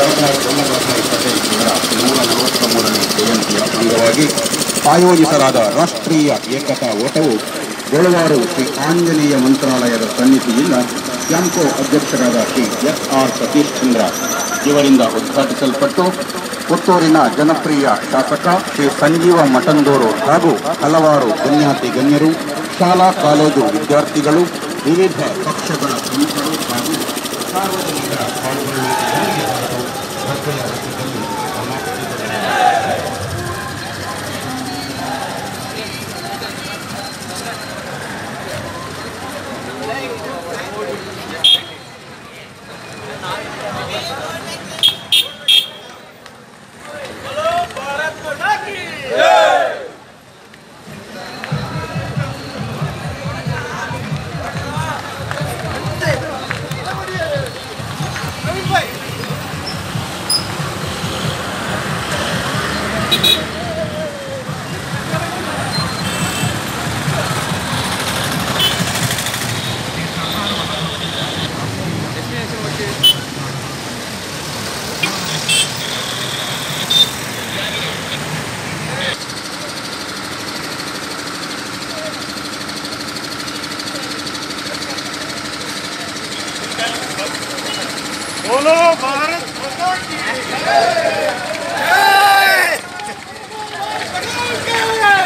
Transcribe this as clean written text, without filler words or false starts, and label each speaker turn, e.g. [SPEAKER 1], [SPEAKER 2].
[SPEAKER 1] ಸರ್ದಾರ್ ವಲ್ಲಭಭಾಯಿ ಪಟೇಲ್ ಅವರ 143ನೇ ಜಯಂತಿಯ ಅಂಗವಾಗಿ ಆಯೋಜಿಸಲಾದ ರಾಷ್ಟ್ರೀಯ ಏಕತಾ ಓಟವು ಗೋಳವಾರು ಶ್ರೀ ಆಂಜನೇಯ ಮಂತ್ರಾಲಯದ ಸನ್ನಿಧಿಯಿಂದ ಕ್ಯಾಂಪೋ ಅಧ್ಯಕ್ಷರಾದ ಶ್ರೀ ಎಸ್.ಆರ್. ಸತೀಶ್ ಚಂದ್ರ ಇವರಿಂದ ಉದ್ಘಾಟಿಸಲ್ಪಟ್ಟು ಪುತ್ತೂರಿನ ಜನಪ್ರಿಯ ಶಾಸಕ ಶ್ರೀ ಸಂಜೀವ ಮಠಂದೂರು ಹಾಗೂ ಹಲವಾರು ಗಣ್ಯಾತಿ ಗಣ್ಯರು, ಶಾಲಾ ಕಾಲೇಜು ವಿದ್ಯಾರ್ಥಿಗಳು, ವಿವಿಧ ಪಕ್ಷಗಳ ಪ್ರಮುಖರು ಹಾಗೂ ಸಾರ್ವಜನಿಕರ ಪಾಲ್ಗೊಳ್ಳುವಿಕೆಯಲ್ಲಿ ಭಕ್ತರ ರಥದಲ್ಲಿ ಸಮಾಪ್ತಿಗೊಂಡಿದೆ.
[SPEAKER 2] बोलो भारत माता की जय।